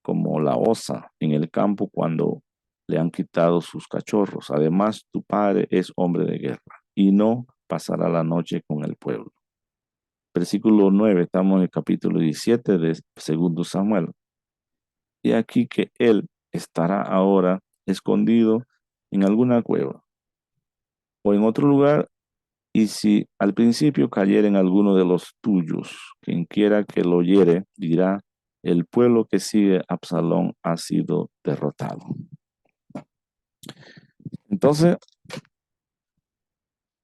como la osa en el campo cuando le han quitado sus cachorros. Además, tu padre es hombre de guerra y no pasará la noche con el pueblo. Versículo 9, estamos en el capítulo 17 de Segundo Samuel. Y aquí que él estará ahora escondido en alguna cueva o en otro lugar, y si al principio cayera en alguno de los tuyos, quien quiera que lo oyere, dirá, el pueblo que sigue a Absalón ha sido derrotado. Entonces,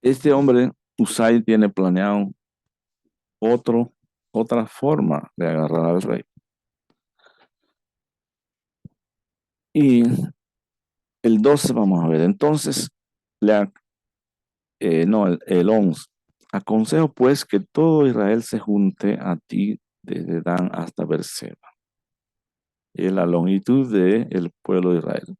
este hombre, Usai, tiene planeado otra forma de agarrar al rey. Y el 12 vamos a ver. Entonces, el 11. Aconsejo pues que todo Israel se junte a ti desde Dan hasta Berseba. Es la longitud del pueblo de Israel.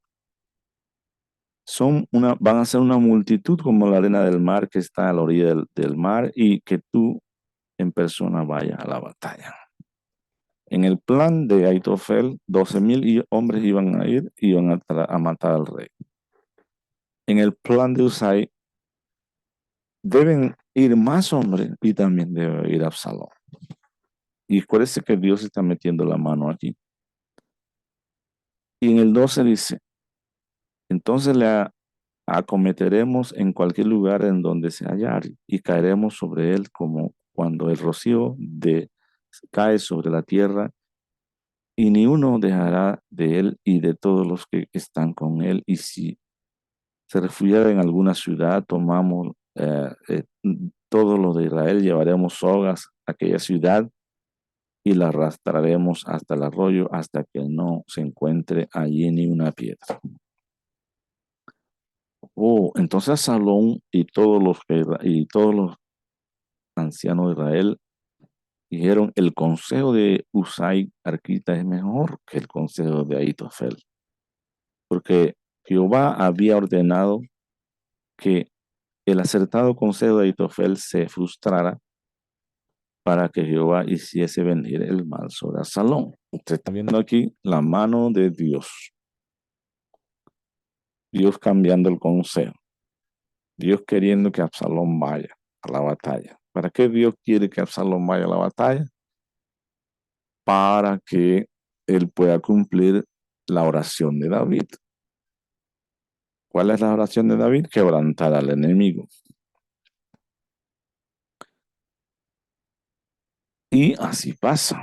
Van a ser una multitud como la arena del mar que está a la orilla del mar y que tú en persona vayas a la batalla. En el plan de Ahitofel, 12,000 hombres iban a ir y iban a matar al rey. En el plan de Usai, deben ir más hombres y también debe ir Absalón. Y parece que Dios está metiendo la mano aquí. Y en el 12 dice, entonces le acometeremos en cualquier lugar en donde se hallare y caeremos sobre él como cuando el rocío cae sobre la tierra y ni uno dejará de él y de todos los que están con él. Y si se refugiara en alguna ciudad, tomamos todo lo de Israel, llevaremos sogas a aquella ciudad y la arrastraremos hasta el arroyo hasta que no se encuentre allí ni una piedra. Oh, entonces Salón y todos los ancianos de Israel dijeron, el consejo de Usai Arquita es mejor que el consejo de Ahitofel, porque Jehová había ordenado que el acertado consejo de Ahitofel se frustrara para que Jehová hiciese venir el mal sobre Absalón. Usted está viendo aquí la mano de Dios. Dios cambiando el consejo. Dios queriendo que Absalón vaya a la batalla. ¿Para qué Dios quiere que Absalón vaya a la batalla? Para que él pueda cumplir la oración de David. ¿Cuál es la oración de David? Quebrantar al enemigo. Y así pasa.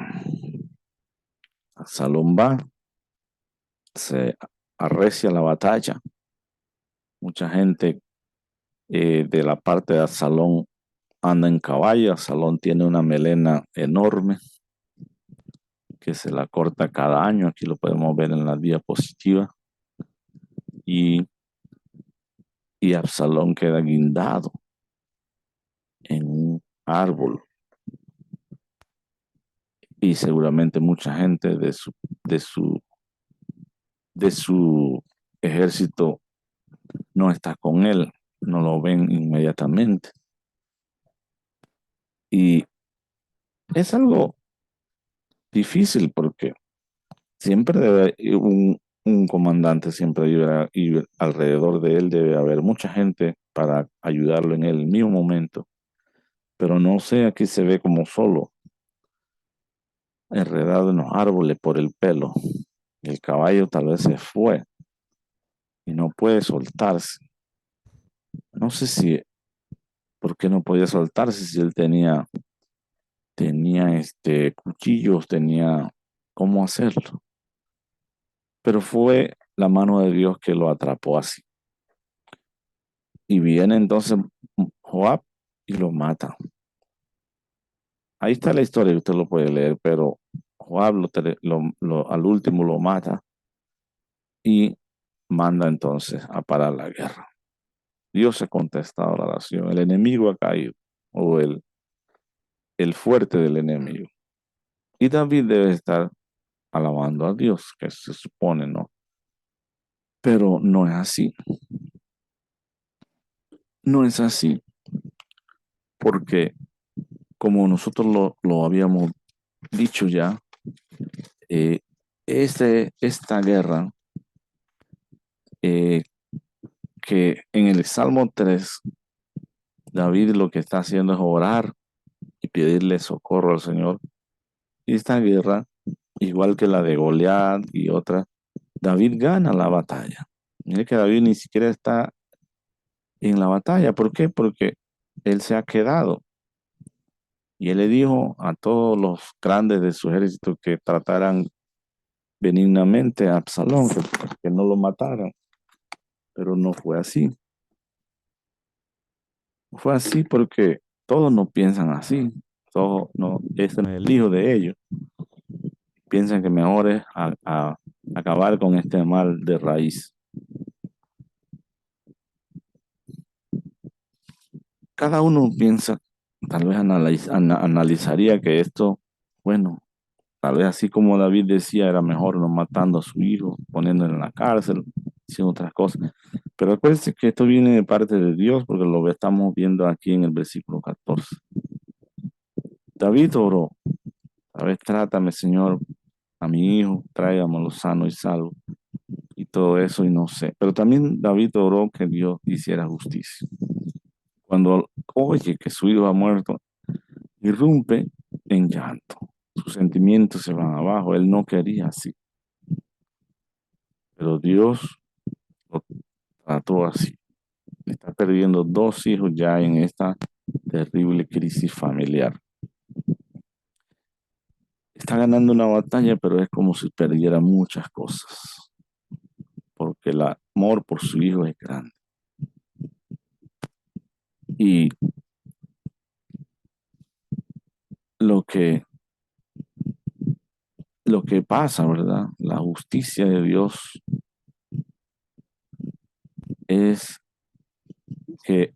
Absalón va, se arrecia la batalla. Mucha gente de la parte de Absalón anda en caballo. Absalón tiene una melena enorme que se la corta cada año. Aquí lo podemos ver en la diapositiva. Y, y Absalón queda guindado en un árbol. Y seguramente mucha gente de su, de su ejército no está con él, no lo ven inmediatamente. Y es algo difícil porque siempre debe un comandante, siempre debe ir alrededor de él, debe haber mucha gente para ayudarlo en el mismo momento. Pero no sé, aquí se ve como solo, enredado en los árboles por el pelo. El caballo tal vez se fue y no puede soltarse. No sé si, ¿por qué no podía soltarse si él tenía cuchillos, tenía cómo hacerlo? Pero fue la mano de Dios que lo atrapó así. Y viene entonces Joab y lo mata. Ahí está la historia, usted lo puede leer, pero Joab al último lo mata y manda entonces a parar la guerra. Dios ha contestado la oración, el enemigo ha caído, o el fuerte del enemigo. Y David debe estar alabando a Dios, que se supone, ¿no? Pero no es así. No es así, porque como nosotros lo habíamos dicho ya, eh, esta guerra, eh, que en el Salmo 3 David lo que está haciendo es orar y pedirle socorro al Señor. Y esta guerra, igual que la de Goliat y otras, David gana la batalla. Mire que David ni siquiera está en la batalla. ¿Por qué? Porque él se ha quedado. Y él le dijo a todos los grandes de su ejército que trataran benignamente a Absalón, que no lo mataran. Pero no fue así. Fue así porque todos no piensan así. Todos no, este no es el hijo de ellos. Piensan que mejor es acabar con este mal de raíz. Cada uno piensa, tal vez analizaría que esto, bueno, tal vez así como David decía, era mejor no matando a su hijo, poniéndolo en la cárcel, haciendo otras cosas. Pero acuérdense que esto viene de parte de Dios, porque lo estamos viendo aquí en el versículo 14. David oró, a ver, trátame, Señor, a mi hijo, tráigamelo sano y salvo, y todo eso, y no sé. Pero también David oró que Dios hiciera justicia. Cuando oye que su hijo ha muerto, irrumpe en llanto. Sus sentimientos se van abajo. Él no quería así, pero Dios lo trató así. Está perdiendo dos hijos ya en esta terrible crisis familiar. Está ganando una batalla, pero es como si perdiera muchas cosas, porque el amor por su hijo es grande. Y lo que, lo que pasa, ¿verdad? La justicia de Dios es que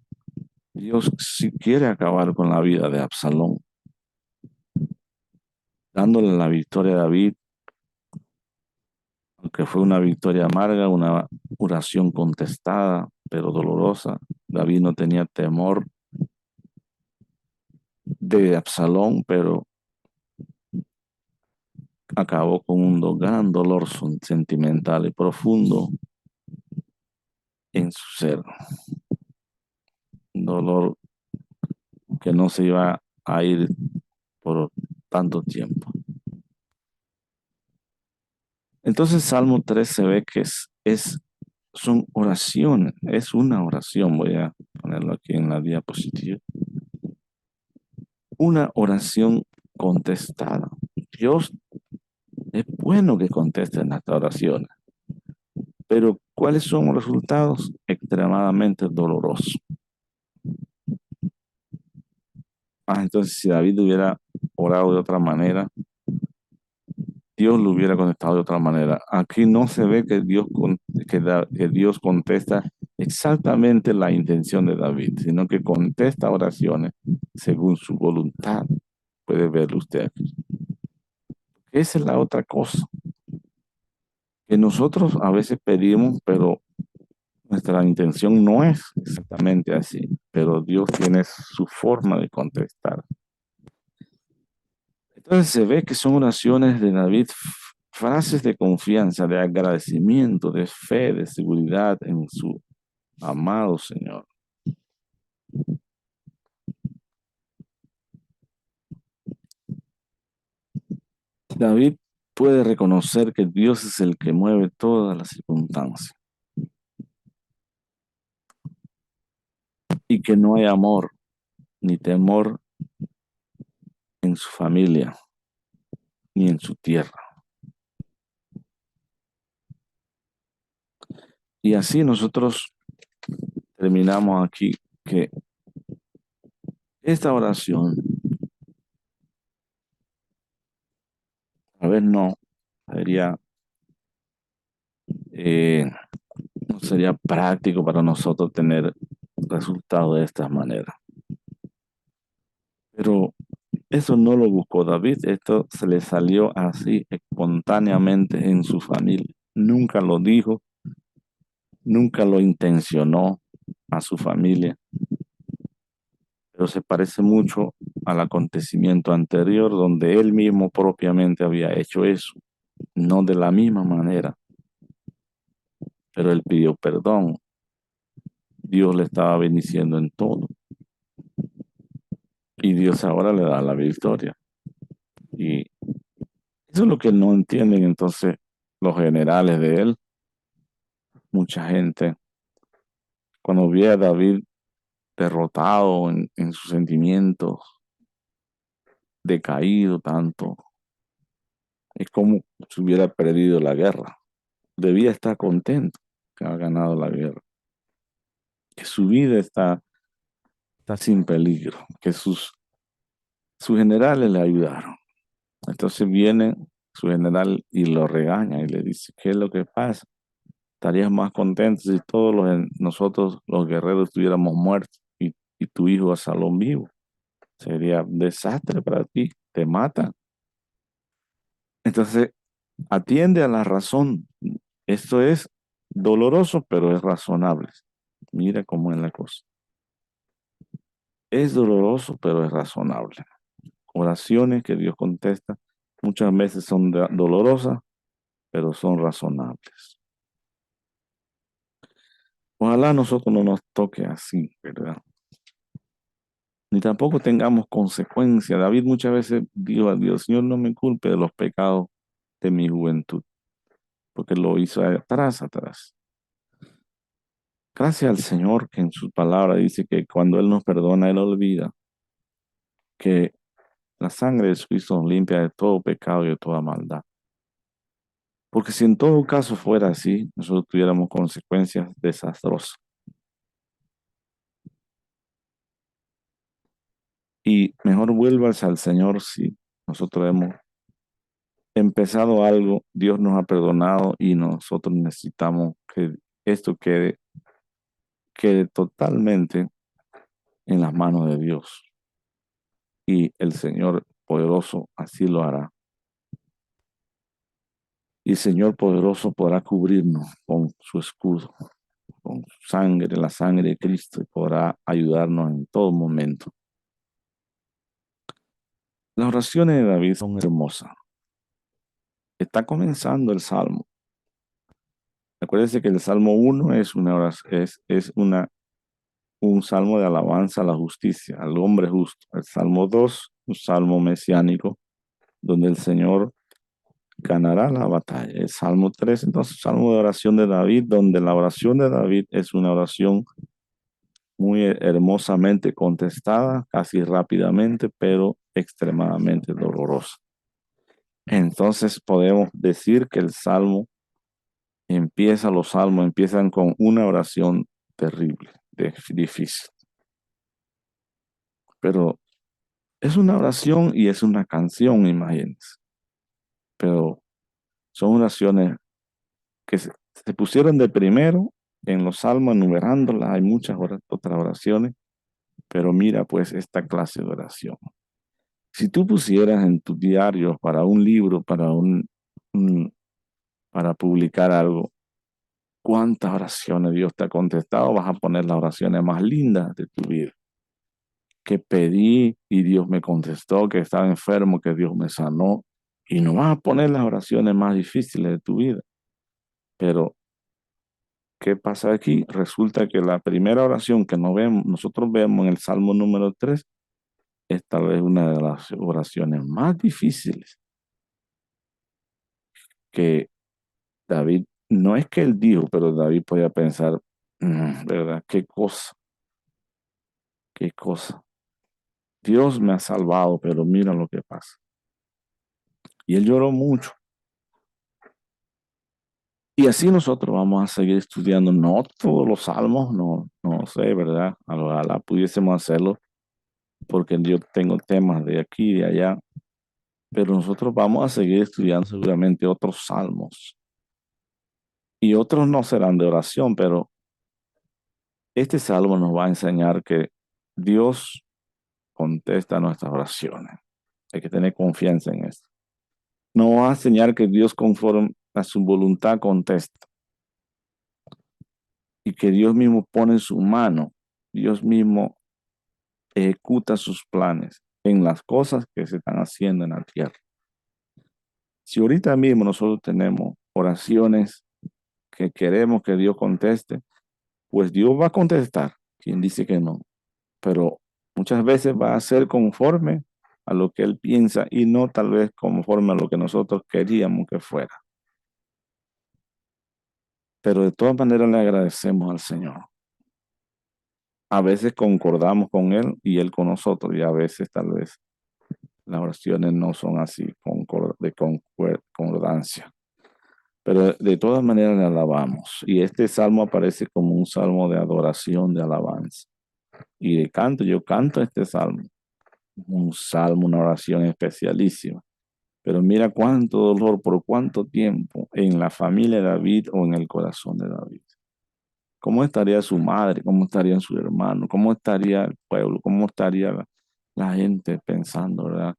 Dios si quiere acabar con la vida de Absalón, dándole la victoria a David, aunque fue una victoria amarga, una oración contestada, pero dolorosa. David no tenía temor de Absalón, pero acabó con un gran dolor sentimental y profundo en su ser. Un dolor que no se iba a ir por tanto tiempo. Entonces, Salmo 3 se ve que son oraciones, es una oración, voy a ponerlo aquí en la diapositiva, una oración contestada. Dios es bueno que contesten las oraciones, pero ¿cuáles son los resultados? Extremadamente dolorosos. Entonces si David hubiera orado de otra manera, Dios lo hubiera contestado de otra manera. Aquí no se ve que que Dios contesta exactamente la intención de David, sino que contesta oraciones según su voluntad. Puede verlo usted aquí. Esa es la otra cosa, que nosotros a veces pedimos, pero nuestra intención no es exactamente así, pero Dios tiene su forma de contestar. Entonces se ve que son oraciones de David, frases de confianza, de agradecimiento, de fe, de seguridad en su amado Señor. David puede reconocer que Dios es el que mueve todas las circunstancias y que no hay amor ni temor en su familia ni en su tierra. Y así nosotros terminamos aquí que esta oración, a ver, sería, eh, no sería práctico para nosotros tener resultados de esta manera. Pero eso no lo buscó David, esto se le salió así espontáneamente en su familia. Nunca lo dijo, nunca lo intencionó a su familia, pero se parece mucho al acontecimiento anterior donde él mismo propiamente había hecho eso, no de la misma manera, pero él pidió perdón. Dios le estaba bendiciendo en todo y Dios ahora le da la victoria. Y eso es lo que no entienden entonces los generales de él. Mucha gente, cuando ve a David derrotado en sus sentimientos, decaído tanto, es como si hubiera perdido la guerra. Debía estar contento que ha ganado la guerra, que su vida está sin peligro, que sus generales le ayudaron. Entonces viene su general y lo regaña y le dice, ¿qué es lo que pasa? Estarías más contento si todos nosotros, los guerreros, estuviéramos muertos y tu hijo Absalón vivo. Sería un desastre para ti, te matan. Entonces, atiende a la razón. Esto es doloroso, pero es razonable. Mira cómo es la cosa. Es doloroso, pero es razonable. Oraciones que Dios contesta muchas veces son dolorosas, pero son razonables. Ojalá a nosotros no nos toque así, ¿verdad? Ni tampoco tengamos consecuencias. David muchas veces dijo a Dios, Señor, no me culpe de los pecados de mi juventud, porque lo hizo atrás. Gracias al Señor que en su palabra dice que cuando Él nos perdona, Él olvida que la sangre de Cristo nos limpia de todo pecado y de toda maldad. Porque si en todo caso fuera así, nosotros tuviéramos consecuencias desastrosas. Y mejor vuélvase al Señor si nosotros hemos empezado algo, Dios nos ha perdonado y nosotros necesitamos que esto quede totalmente en las manos de Dios. Y el Señor poderoso así lo hará. Y el Señor poderoso podrá cubrirnos con su escudo, con su sangre, la sangre de Cristo, y podrá ayudarnos en todo momento. Las oraciones de David son hermosas. Está comenzando el Salmo. Acuérdense que el Salmo 1 es un salmo de alabanza a la justicia, al hombre justo. El Salmo 2, un salmo mesiánico, donde el Señor ganará la batalla. El Salmo 3, entonces, salmo de oración de David, donde la oración de David es una oración muy hermosamente contestada, casi rápidamente, pero extremadamente dolorosa. Entonces podemos decir que los salmos empiezan con una oración terrible, difícil. Pero Es una oración y es una canción, imagínense. Pero son oraciones que se pusieron de primero en los salmos, enumerándolas. Hay muchas otras oraciones, pero mira pues esta clase de oración. Si tú pusieras en tu diario para un libro, un- para publicar algo, ¿cuántas oraciones Dios te ha contestado? Vas a poner las oraciones más lindas de tu vida. Que pedí y Dios me contestó, que estaba enfermo, que Dios me sanó. Y no vas a poner las oraciones más difíciles de tu vida. Pero, ¿qué pasa aquí? Resulta que la primera oración que nosotros vemos en el Salmo número 3 es tal vez una de las oraciones más difíciles que David, no es que él dijo, pero David podía pensar, ¿verdad? ¿Qué cosa? ¿Qué cosa? Dios me ha salvado, pero mira lo que pasa. Y él lloró mucho. Y así nosotros vamos a seguir estudiando, no todos los salmos, no sé, ¿verdad? Ojalá pudiésemos hacerlo, porque yo tengo temas de aquí y de allá, pero nosotros vamos a seguir estudiando seguramente otros salmos. Y otros no serán de oración, pero este salmo nos va a enseñar que Dios contesta nuestras oraciones. Hay que tener confianza en esto. Nos va a enseñar que Dios conforme a su voluntad contesta y que Dios mismo pone su mano. Dios mismo ejecuta sus planes en las cosas que se están haciendo en la tierra. Si ahorita mismo nosotros tenemos oraciones que queremos que Dios conteste, pues Dios va a contestar. Quien dice que no, pero muchas veces va a ser conforme a lo que Él piensa y no tal vez conforme a lo que nosotros queríamos que fuera. Pero de todas maneras le agradecemos al Señor. A veces concordamos con Él y Él con nosotros, y a veces tal vez las oraciones no son así de concordancia. Pero de todas maneras le alabamos. Y este salmo aparece como un salmo de adoración, de alabanza. Y de canto, yo canto este salmo. Un salmo, una oración especialísima. Pero mira cuánto dolor, por cuánto tiempo en la familia de David o en el corazón de David. ¿Cómo estaría su madre? ¿Cómo estarían sus hermanos? ¿Cómo estaría el pueblo? ¿Cómo estaría la gente pensando, verdad?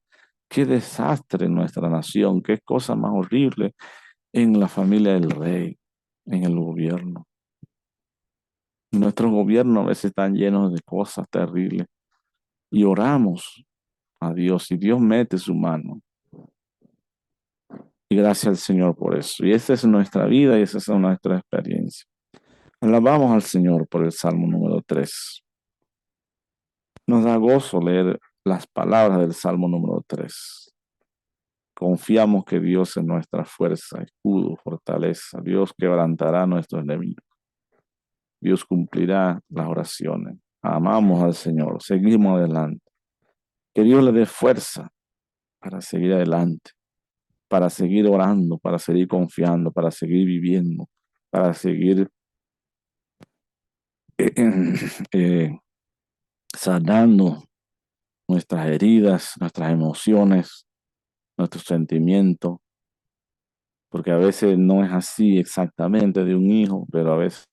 Qué desastre en nuestra nación, qué cosa más horrible en la familia del rey, en el gobierno. Nuestros gobiernos a veces están llenos de cosas terribles y oramos a Dios y Dios mete su mano. Y gracias al Señor por eso. Y esa es nuestra vida y esa es nuestra experiencia. Alabamos al Señor por el Salmo número 3. Nos da gozo leer las palabras del Salmo número 3. Confiamos que Dios es nuestra fuerza, escudo, fortaleza. Dios quebrantará a nuestros enemigos. Dios cumplirá las oraciones. Amamos al Señor. Seguimos adelante. Que Dios le dé fuerza para seguir adelante, para seguir orando, para seguir confiando, para seguir viviendo, para seguir eh, sanando nuestras heridas, nuestras emociones, nuestros sentimientos, porque a veces no es así exactamente de un hijo, pero a veces